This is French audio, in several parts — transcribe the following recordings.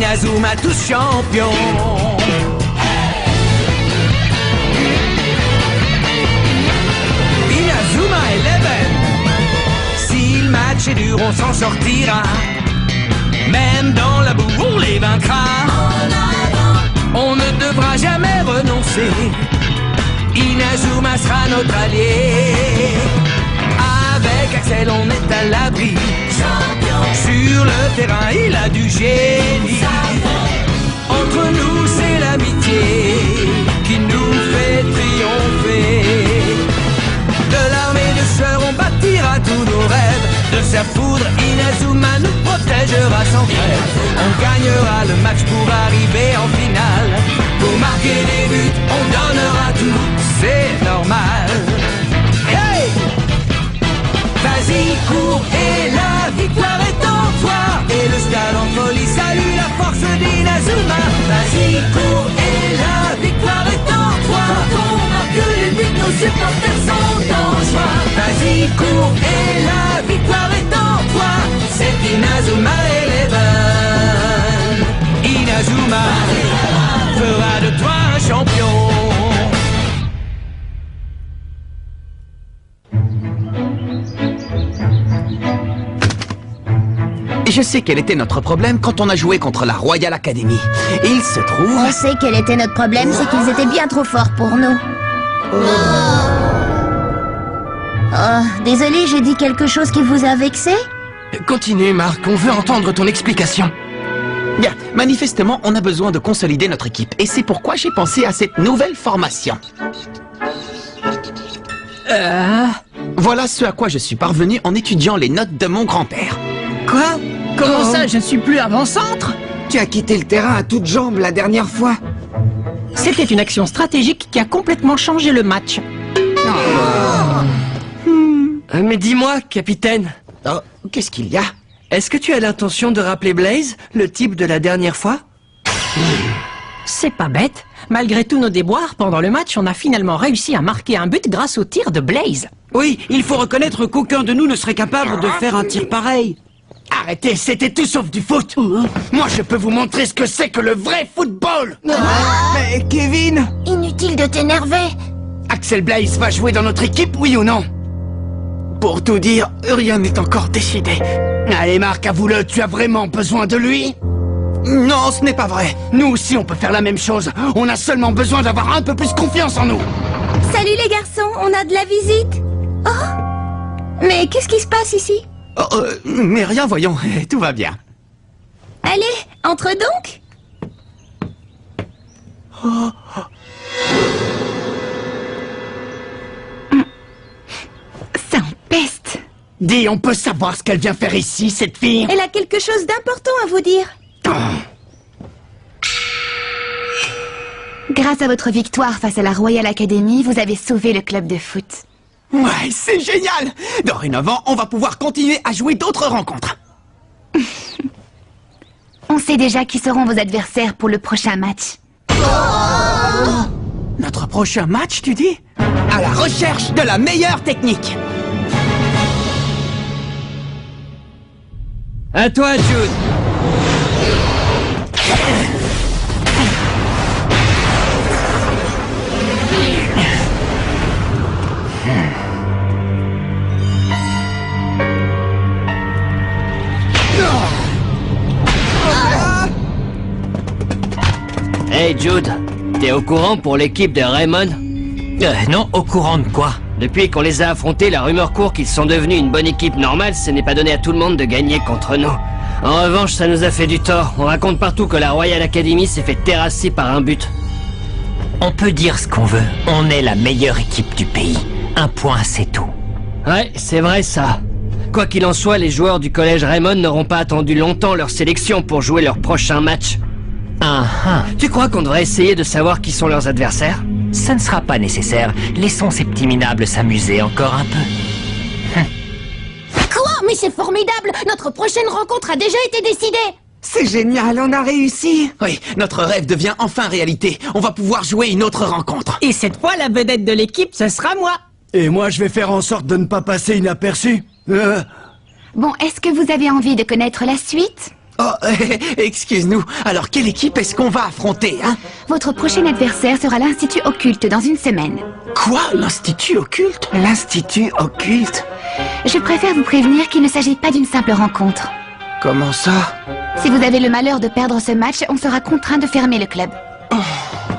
Inazuma tous champions. Inazuma Eleven. Si le match est dur, on s'en sortira. Même dans la boue, on les vaincra. On ne devra jamais renoncer. Inazuma sera notre allié. Avec Axel, on est à l'abri. Sur le terrain, il a du génie. Entre nous, c'est l'amitié qui nous fait triompher. De l'armée de sœurs, on bâtira tous nos rêves. De sa foudre, Inazuma nous protégera sans trêve. On gagnera le match pour arriver en finale. Pour marquer des buts, on donnera tout, c'est normal. Hey! Vas-y, cours et la victoire est en toi. Et le stade en folie salue la force d'Inazuma. Vas-y, cours et la victoire est en toi. Quand on marque les buts, nos supporters sont en joie. Vas-y, cours et la victoire est en toi. C'est Inazuma Eleven. Inazuma fera de toi un champion. Je sais quel était notre problème quand on a joué contre la Royal Academy. Il se trouve... On sait quel était notre problème, c'est qu'ils étaient bien trop forts pour nous. Oh, désolé, j'ai dit quelque chose qui vous a vexé? Continue, Marc, on veut entendre ton explication. Bien, manifestement, on a besoin de consolider notre équipe. Et c'est pourquoi j'ai pensé à cette nouvelle formation. Voilà ce à quoi je suis parvenu en étudiant les notes de mon grand-père. Quoi? Comment ça, je ne suis plus avant-centre? Tu as quitté le terrain à toutes jambes la dernière fois. C'était une action stratégique qui a complètement changé le match. Mais dis-moi, capitaine, Oh, qu'est-ce qu'il y a? est-ce que tu as l'intention de rappeler Blaze, le type de la dernière fois? C'est pas bête. Malgré tous nos déboires, pendant le match, on a finalement réussi à marquer un but grâce au tir de Blaze. Oui, il faut reconnaître qu'aucun de nous ne serait capable de faire un tir pareil. Arrêtez, c'était tout sauf du foot. Moi, je peux vous montrer ce que c'est que le vrai football. Mais Kevin! Inutile de t'énerver. Axel Blaze va jouer dans notre équipe, oui ou non? Pour tout dire, rien n'est encore décidé. Allez, Marc, avoue-le, tu as vraiment besoin de lui? Non, ce n'est pas vrai. Nous aussi, on peut faire la même chose. On a seulement besoin d'avoir un peu plus confiance en nous. Salut les garçons, on a de la visite. Oh! Mais qu'est-ce qui se passe ici? Mais rien, voyons, tout va bien. Allez, entre donc. Ça empeste. Dis, on peut savoir ce qu'elle vient faire ici, cette fille? Elle a quelque chose d'important à vous dire. Grâce à votre victoire face à la Royal Academy, vous avez sauvé le club de foot. Ouais, c'est génial! Dorénavant, on va pouvoir continuer à jouer d'autres rencontres. On sait déjà qui seront vos adversaires pour le prochain match. Notre prochain match, tu dis? À la recherche de la meilleure technique. À toi, Jude. Hey Jude, t'es au courant pour l'équipe de Raymond? Non, au courant de quoi? Depuis qu'on les a affrontés, la rumeur court qu'ils sont devenus une bonne équipe normale. Ce n'est pas donné à tout le monde de gagner contre nous. En revanche, ça nous a fait du tort. On raconte partout que la Royal Academy s'est fait terrasser par un but. On peut dire ce qu'on veut. On est la meilleure équipe du pays. Un point, c'est tout. Ouais, c'est vrai ça. Quoi qu'il en soit, les joueurs du collège Raymond n'auront pas attendu longtemps leur sélection pour jouer leur prochain match. Tu crois qu'on devrait essayer de savoir qui sont leurs adversaires? Ça ne sera pas nécessaire. Laissons ces petits minables s'amuser encore un peu. Quoi? Mais c'est formidable! Notre prochaine rencontre a déjà été décidée! C'est génial, on a réussi. Oui, notre rêve devient enfin réalité. On va pouvoir jouer une autre rencontre. Et cette fois, la vedette de l'équipe, ce sera moi. Et moi, je vais faire en sorte de ne pas passer inaperçu. Bon, est-ce que vous avez envie de connaître la suite? Oh, excuse-nous. Alors, quelle équipe est-ce qu'on va affronter, hein? Votre prochain adversaire sera l'Institut Occulte dans une semaine. Quoi? L'Institut Occulte? L'Institut Occulte? Je préfère vous prévenir qu'il ne s'agit pas d'une simple rencontre. Comment ça? Si vous avez le malheur de perdre ce match, on sera contraint de fermer le club.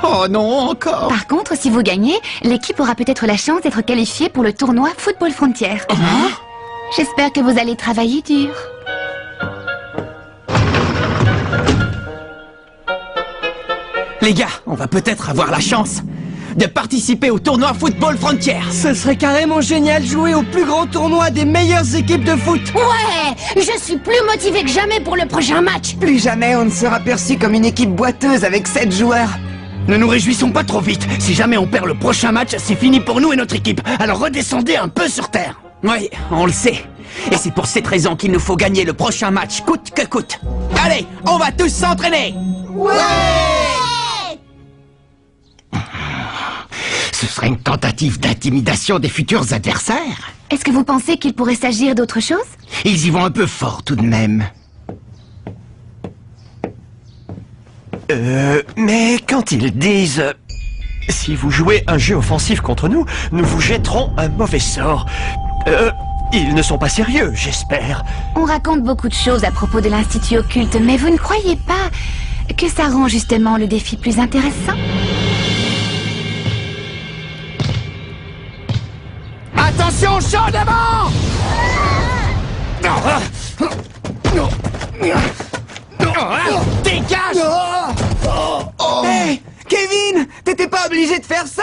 Oh non, encore? Par contre, si vous gagnez, l'équipe aura peut-être la chance d'être qualifiée pour le tournoi Football Frontier. J'espère que vous allez travailler dur. Les gars, on va peut-être avoir la chance de participer au tournoi Football Frontier. Ce serait carrément génial de jouer au plus grand tournoi des meilleures équipes de foot. Ouais, je suis plus motivée que jamais pour le prochain match. Plus jamais on ne sera perçu comme une équipe boiteuse avec 7 joueurs. Ne nous réjouissons pas trop vite. Si jamais on perd le prochain match, c'est fini pour nous et notre équipe. Alors redescendez un peu sur terre. Oui, on le sait. Et c'est pour cette raison qu'il nous faut gagner le prochain match, coûte que coûte. Allez, on va tous s'entraîner. Ce serait une tentative d'intimidation des futurs adversaires. Est-ce que vous pensez qu'il pourrait s'agir d'autre chose? Ils y vont un peu fort tout de même. Mais quand ils disent... si vous jouez un jeu offensif contre nous, nous vous jetterons un mauvais sort. Ils ne sont pas sérieux, j'espère. On raconte beaucoup de choses à propos de l'Institut Occulte, mais vous ne croyez pas que ça rend justement le défi plus intéressant? Attention, chaud devant! Dégage! Hey, Kevin, t'étais pas obligé de faire ça?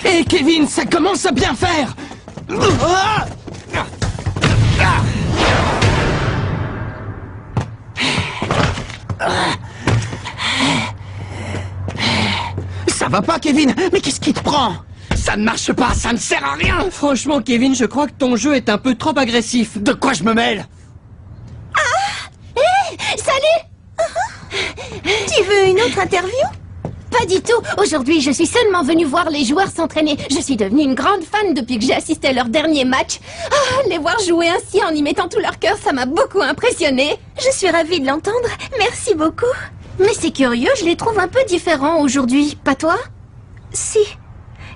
Hé Kevin, ça commence à bien faire. Ça va pas Kevin, mais qu'est-ce qui te prend? Ça ne marche pas, ça ne sert à rien! Franchement, Kevin, je crois que ton jeu est un peu trop agressif. De quoi je me mêle? Salut. Tu veux une autre interview? Pas du tout. Aujourd'hui, je suis seulement venue voir les joueurs s'entraîner. Je suis devenue une grande fan depuis que j'ai assisté à leur dernier match. Ah, les voir jouer ainsi en y mettant tout leur cœur, ça m'a beaucoup impressionnée. Je suis ravie de l'entendre. Merci beaucoup. Mais c'est curieux, je les trouve un peu différents aujourd'hui. Pas toi? Si.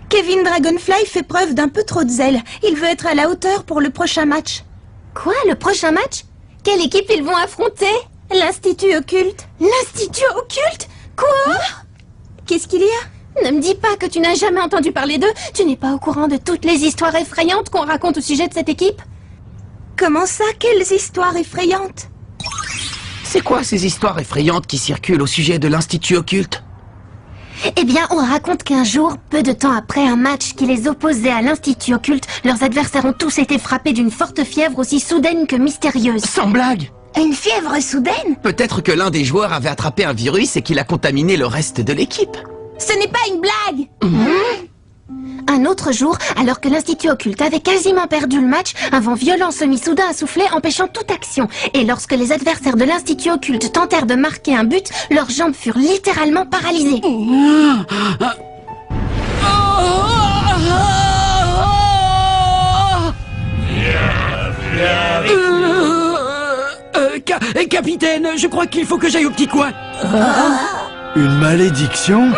Kevin Dragonfly fait preuve d'un peu trop de zèle. Il veut être à la hauteur pour le prochain match. Quoi, le prochain match? Quelle équipe ils vont affronter? L'Institut Occulte. L'Institut Occulte? Quoi? Qu'est-ce qu'il y a? Ne me dis pas que tu n'as jamais entendu parler d'eux. Tu n'es pas au courant de toutes les histoires effrayantes qu'on raconte au sujet de cette équipe? Comment ça? Quelles histoires effrayantes? C'est quoi ces histoires effrayantes qui circulent au sujet de l'Institut Occulte? Eh bien, on raconte qu'un jour, peu de temps après un match qui les opposait à l'Institut Occulte, leurs adversaires ont tous été frappés d'une forte fièvre aussi soudaine que mystérieuse. Sans blague! Une fièvre soudaine? Peut-être que l'un des joueurs avait attrapé un virus et qu'il a contaminé le reste de l'équipe. Ce n'est pas une blague! Un autre jour, alors que l'Institut Occulte avait quasiment perdu le match, un vent violent se mit soudain à souffler, empêchant toute action. Et lorsque les adversaires de l'Institut Occulte tentèrent de marquer un but, leurs jambes furent littéralement paralysées. Capitaine, je crois qu'il faut que j'aille au petit coin. Une malédiction?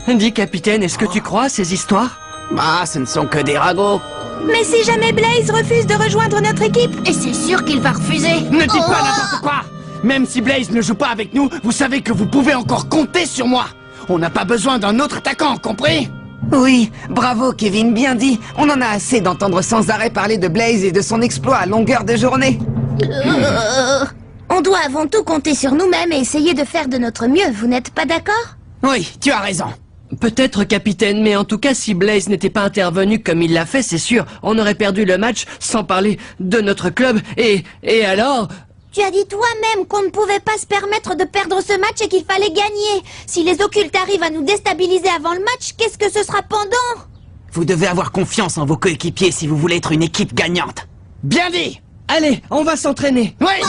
Dis, capitaine, est-ce que tu crois à ces histoires? Bah, ce ne sont que des ragots. Mais si jamais Blaze refuse de rejoindre notre équipe? Et c'est sûr qu'il va refuser. Ne dites pas n'importe quoi! Même si Blaze ne joue pas avec nous, vous savez que vous pouvez encore compter sur moi. On n'a pas besoin d'un autre attaquant, compris? Oui, bravo Kevin, bien dit. On en a assez d'entendre sans arrêt parler de Blaze et de son exploit à longueur de journée. On doit avant tout compter sur nous-mêmes et essayer de faire de notre mieux, vous n'êtes pas d'accord? Oui, tu as raison. Peut-être, capitaine, mais en tout cas, si Blaze n'était pas intervenu comme il l'a fait, c'est sûr, on aurait perdu le match, sans parler de notre club, et alors... Tu as dit toi-même qu'on ne pouvait pas se permettre de perdre ce match et qu'il fallait gagner. Si les occultes arrivent à nous déstabiliser avant le match, qu'est-ce que ce sera pendant? Vous devez avoir confiance en vos coéquipiers si vous voulez être une équipe gagnante. Bien dit! Allez, on va s'entraîner. Ouais.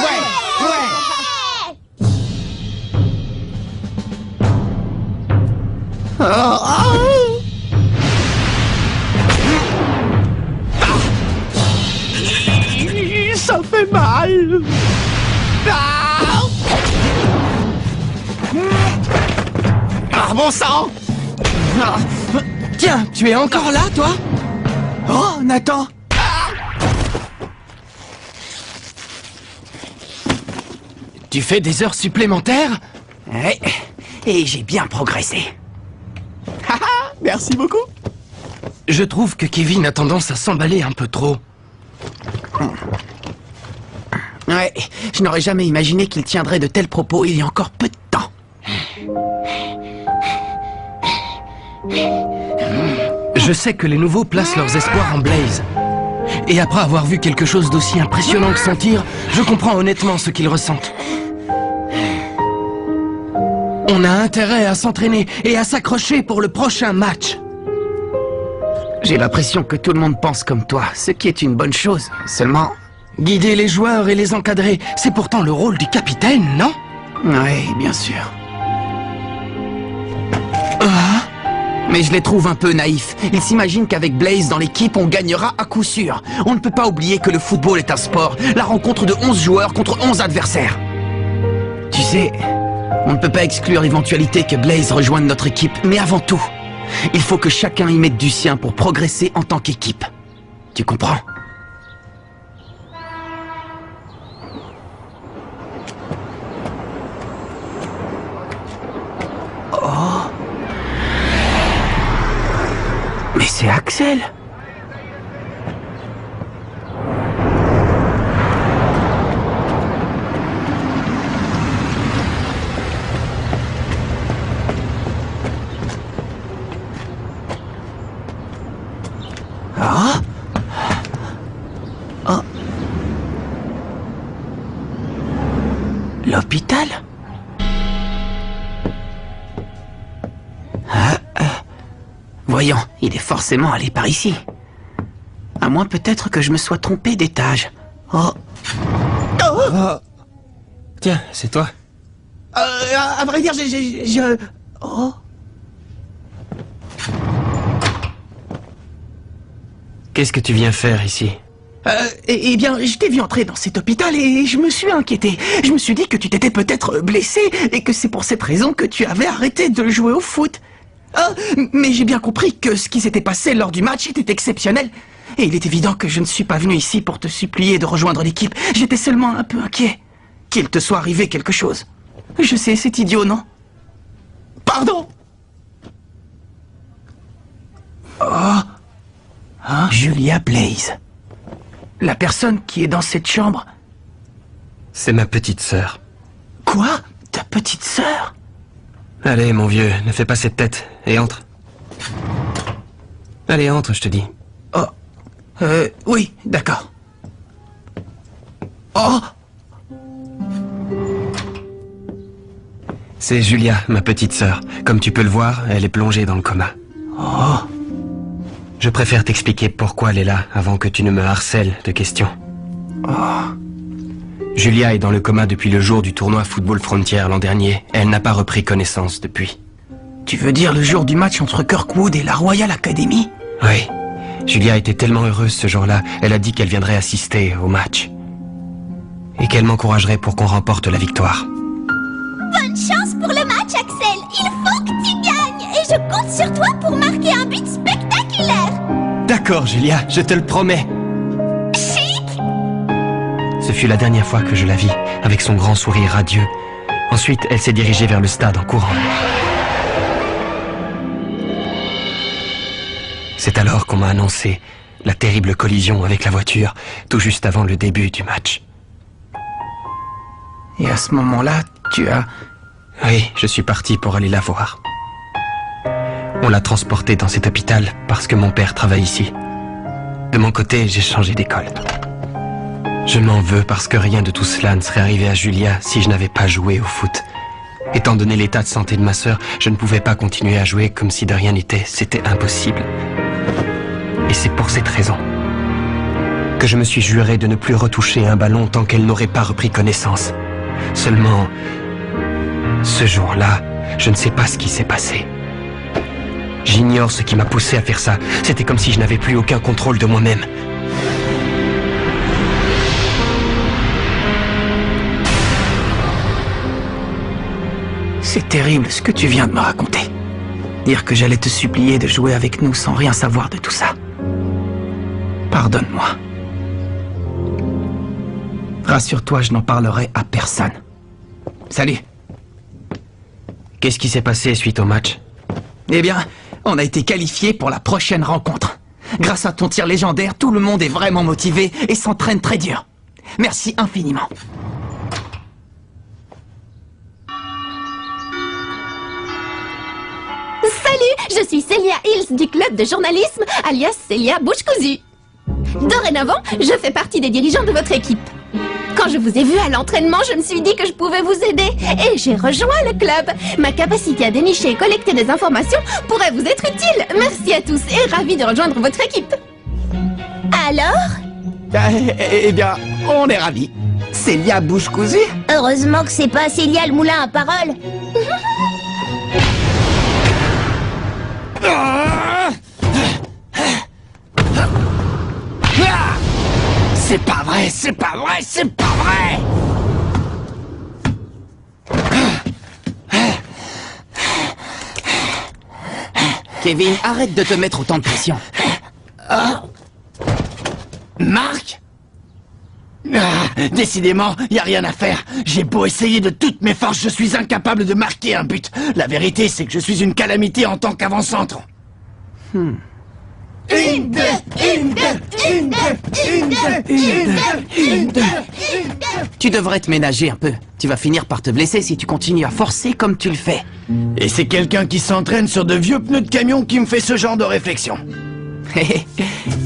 Ça fait mal. bon sang! Tiens, tu es encore là, toi? Oh, Nathan! Tu fais des heures supplémentaires? Ouais, et j'ai bien progressé. Merci beaucoup. Je trouve que Kevin a tendance à s'emballer un peu trop. Ouais, je n'aurais jamais imaginé qu'il tiendrait de tels propos il y a encore peu de temps. Je sais que les nouveaux placent leurs espoirs en Blaze. Et après avoir vu quelque chose d'aussi impressionnant que son tir, je comprends honnêtement ce qu'ils ressentent. On a intérêt à s'entraîner et à s'accrocher pour le prochain match. J'ai l'impression que tout le monde pense comme toi, ce qui est une bonne chose. Seulement... Guider les joueurs et les encadrer, c'est pourtant le rôle du capitaine, non? Oui, bien sûr. Mais je les trouve un peu naïfs. Ils s'imaginent qu'avec Blaze dans l'équipe, on gagnera à coup sûr. On ne peut pas oublier que le football est un sport. La rencontre de 11 joueurs contre 11 adversaires. Tu sais, on ne peut pas exclure l'éventualité que Blaze rejoigne notre équipe. Mais avant tout, il faut que chacun y mette du sien pour progresser en tant qu'équipe. Tu comprends? Mais c'est Axel! Ah! Oh! L'hôpital? Voyons, il est forcément allé par ici. À moins peut-être que je me sois trompé d'étage. Oh. Oh. Tiens, c'est toi. À vrai dire, Oh. Qu'est-ce que tu viens faire ici? Eh bien, je t'ai vu entrer dans cet hôpital et je me suis inquiété. Je me suis dit que tu t'étais peut-être blessé et que c'est pour cette raison que tu avais arrêté de jouer au foot. Mais j'ai bien compris que ce qui s'était passé lors du match était exceptionnel. Et il est évident que je ne suis pas venu ici pour te supplier de rejoindre l'équipe. J'étais seulement un peu inquiet. Qu'il te soit arrivé quelque chose. Je sais, c'est idiot, non? Pardon! Oh! Hein? Julia Blaze. La personne qui est dans cette chambre... C'est ma petite sœur. Quoi? Ta petite sœur? Allez, mon vieux, ne fais pas cette tête, et entre. Allez, entre, je te dis. Oh, oui, d'accord. Oh! C'est Julia, ma petite sœur. Comme tu peux le voir, elle est plongée dans le coma. Oh! Je préfère t'expliquer pourquoi elle est là, avant que tu ne me harcèles de questions. Oh! Julia est dans le coma depuis le jour du tournoi Football Frontier l'an dernier. Elle n'a pas repris connaissance depuis. Tu veux dire le jour du match entre Kirkwood et la Royal Academy? Oui. Julia était tellement heureuse ce jour-là, elle a dit qu'elle viendrait assister au match. Et qu'elle m'encouragerait pour qu'on remporte la victoire. Bonne chance pour le match, Axel. Il faut que tu gagnes. Et je compte sur toi pour marquer un but spectaculaire. D'accord, Julia, je te le promets. Ce fut la dernière fois que je la vis, avec son grand sourire radieux. Ensuite, elle s'est dirigée vers le stade en courant. C'est alors qu'on m'a annoncé la terrible collision avec la voiture, tout juste avant le début du match. Et à ce moment-là, tu as... Oui, je suis parti pour aller la voir. On l'a transportée dans cet hôpital parce que mon père travaille ici. De mon côté, j'ai changé d'école. Je m'en veux parce que rien de tout cela ne serait arrivé à Julia si je n'avais pas joué au foot. Étant donné l'état de santé de ma sœur, je ne pouvais pas continuer à jouer comme si de rien n'était. C'était impossible. Et c'est pour cette raison que je me suis juré de ne plus retoucher un ballon tant qu'elle n'aurait pas repris connaissance. Seulement, ce jour-là, je ne sais pas ce qui s'est passé. J'ignore ce qui m'a poussé à faire ça. C'était comme si je n'avais plus aucun contrôle de moi-même. C'est terrible ce que tu viens de me raconter. Dire que j'allais te supplier de jouer avec nous sans rien savoir de tout ça. Pardonne-moi. Rassure-toi, je n'en parlerai à personne. Salut. Qu'est-ce qui s'est passé suite au match? Eh bien, on a été qualifiés pour la prochaine rencontre. Grâce à ton tir légendaire, tout le monde est vraiment motivé et s'entraîne très dur. Merci infiniment. Salut, je suis Célia Hills du club de journalisme, alias Célia Bouche Cousue. Dorénavant, je fais partie des dirigeants de votre équipe. Quand je vous ai vu à l'entraînement, je me suis dit que je pouvais vous aider et j'ai rejoint le club. Ma capacité à dénicher et collecter des informations pourrait vous être utile. Merci à tous et ravi de rejoindre votre équipe. Alors? Eh bien, on est ravis. Célia Bouche Cousue? Heureusement que c'est pas Célia le moulin à parole. C'est pas vrai, c'est pas vrai, c'est pas vrai! Kevin, arrête de te mettre autant de pression. Marc? Décidément, y a rien à faire. J'ai beau essayer de toutes mes forces, je suis incapable de marquer un but. La vérité, c'est que je suis une calamité en tant qu'avant-centre. Tu devrais te ménager un peu. Tu vas finir par te blesser si tu continues à forcer comme tu le fais. Et c'est quelqu'un qui s'entraîne sur de vieux pneus de camion qui me fait ce genre de réflexion.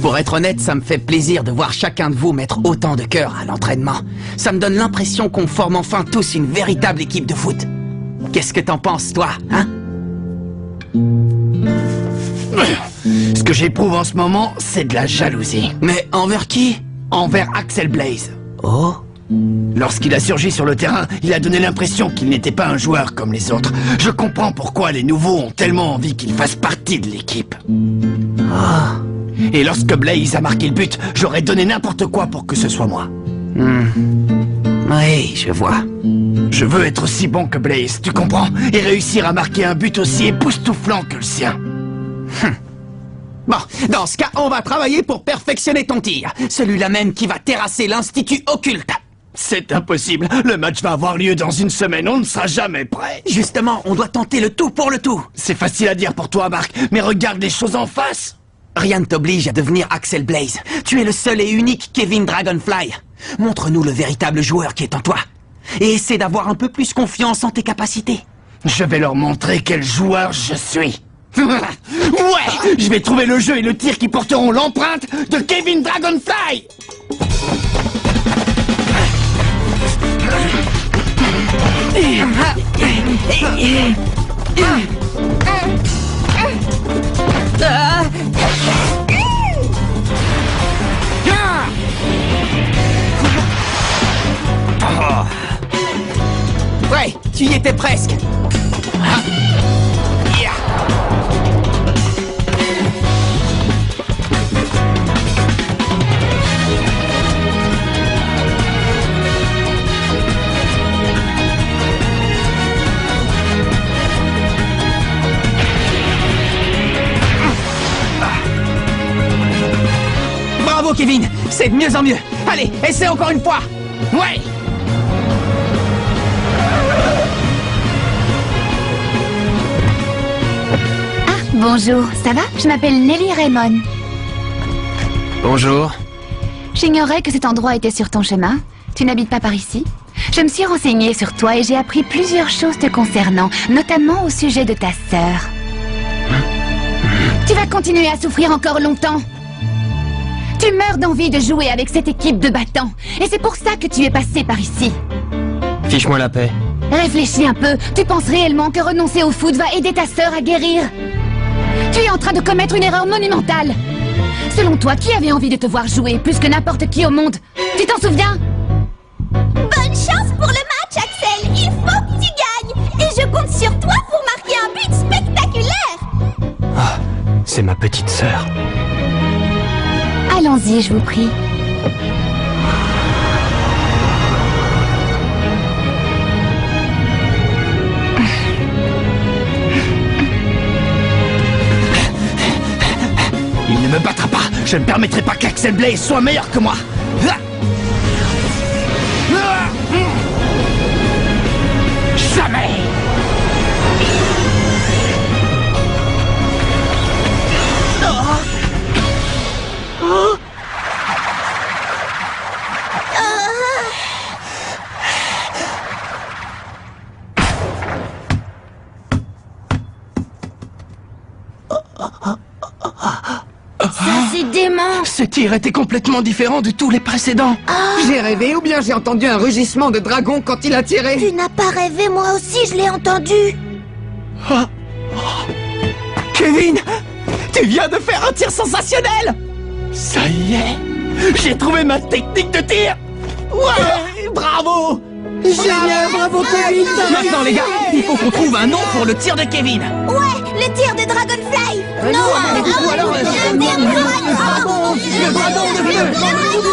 Pour être honnête, ça me fait plaisir de voir chacun de vous mettre autant de cœur à l'entraînement. Ça me donne l'impression qu'on forme enfin tous une véritable équipe de foot. Qu'est-ce que t'en penses, toi, hein? Ce que j'éprouve en ce moment, c'est de la jalousie. Mais envers qui? Envers Axel Blaze. Oh? Lorsqu'il a surgi sur le terrain, il a donné l'impression qu'il n'était pas un joueur comme les autres. Je comprends pourquoi les nouveaux ont tellement envie qu'il fasse partie de l'équipe. Et lorsque Blaze a marqué le but, j'aurais donné n'importe quoi pour que ce soit moi. Oui, je vois. Je veux être aussi bon que Blaze, tu comprends? Et réussir à marquer un but aussi époustouflant que le sien. Bon, dans ce cas, on va travailler pour perfectionner ton tir. Celui-là même qui va terrasser l'Institut Occulte. C'est impossible. Le match va avoir lieu dans une semaine. On ne sera jamais prêt. Justement, on doit tenter le tout pour le tout. C'est facile à dire pour toi, Marc, mais regarde les choses en face. Rien ne t'oblige à devenir Axel Blaze. Tu es le seul et unique Kevin Dragonfly. Montre-nous le véritable joueur qui est en toi. Et essaie d'avoir un peu plus confiance en tes capacités. Je vais leur montrer quel joueur je suis. Ouais, je vais trouver le jeu et le tir qui porteront l'empreinte de Kevin Dragonfly. Ouais, tu y étais presque. Bravo Kevin, c'est de mieux en mieux. Allez, essaie encore une fois. Ouais. Bonjour, ça va? Je m'appelle Nelly Raymond. Bonjour. J'ignorais que cet endroit était sur ton chemin. Tu n'habites pas par ici? Je me suis renseignée sur toi et j'ai appris plusieurs choses te concernant, notamment au sujet de ta sœur. Tu vas continuer à souffrir encore longtemps. Tu meurs d'envie de jouer avec cette équipe de battants. Et c'est pour ça que tu es passé par ici. Fiche-moi la paix. Réfléchis un peu. Tu penses réellement que renoncer au foot va aider ta sœur à guérir? Tu es en train de commettre une erreur monumentale. Selon toi, qui avait envie de te voir jouer plus que n'importe qui au monde? Tu t'en souviens? Bonne chance pour le match, Axel. Il faut que tu gagnes. Et je compte sur toi pour marquer un but spectaculaire. Ah, c'est ma petite sœur. Allons-y, je vous prie. Il ne me battra pas. Je ne permettrai pas qu'Axel Blaze soit meilleur que moi. Jamais. Ça, c'est dément. Ce tir était complètement différent de tous les précédents. J'ai rêvé ou bien j'ai entendu un rugissement de dragon quand il a tiré. Tu n'as pas rêvé, moi aussi je l'ai entendu. Kevin, tu viens de faire un tir sensationnel. Ça y est, j'ai trouvé ma technique de tir. Ouais, bravo. Génial, bravo Kevin. Maintenant les gars, il faut qu'on trouve un nom pour le tir de Kevin. Ouais, le tir de Dragonfly. Non, mais du coup alors... le tir de Dragon. Le dragon de bleu.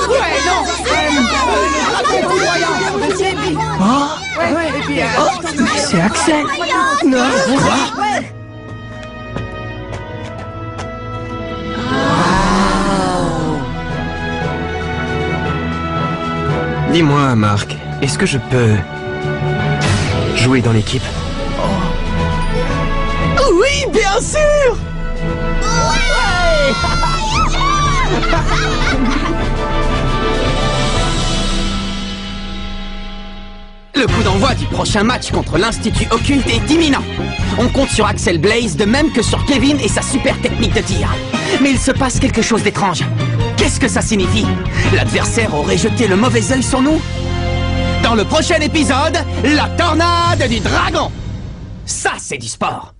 Ouais, non. Le dragon foudroyant. Ouais, et puis... C'est Axel. Non, quoi? Dis-moi, Marc, est-ce que je peux jouer dans l'équipe? Oui, bien sûr. Le coup d'envoi du prochain match contre l'Institut Occulte est imminent. On compte sur Axel Blaze de même que sur Kevin et sa super technique de tir. Mais il se passe quelque chose d'étrange. Qu'est-ce que ça signifie? L'adversaire aurait jeté le mauvais œil sur nous? Dans le prochain épisode, la tornade du dragon. Ça, c'est du sport.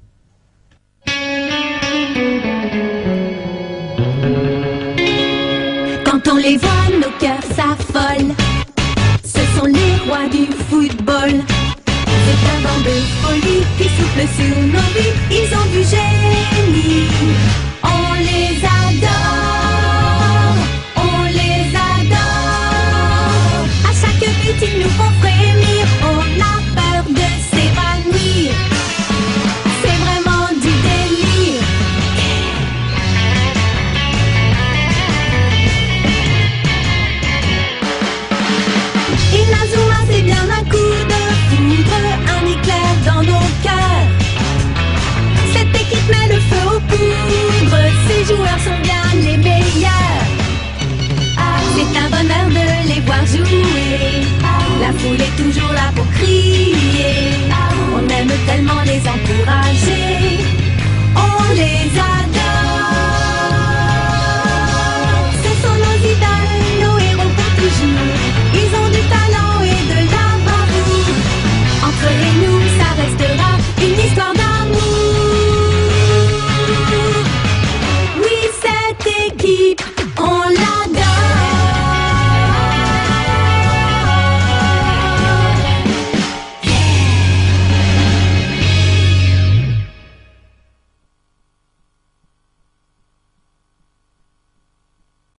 Quand on les voit, nos cœurs s'affolent. Ce sont les rois du football. C'est un vent de folie qui souffle sur nos vies. Ils ont du génie. On les adore. On les adore. À chaque but, ils nous font frémir. On a peur de s'évanouir. C'est vraiment du délire. Inazuma, c'est bien un coup de foudre, un éclair dans nos cœurs. Cette équipe met le feu aux poudres, ces joueurs sont bien les meilleurs. C'est un bonheur de les voir jouer, la foule est toujours là pour crier. On aime tellement les encourager.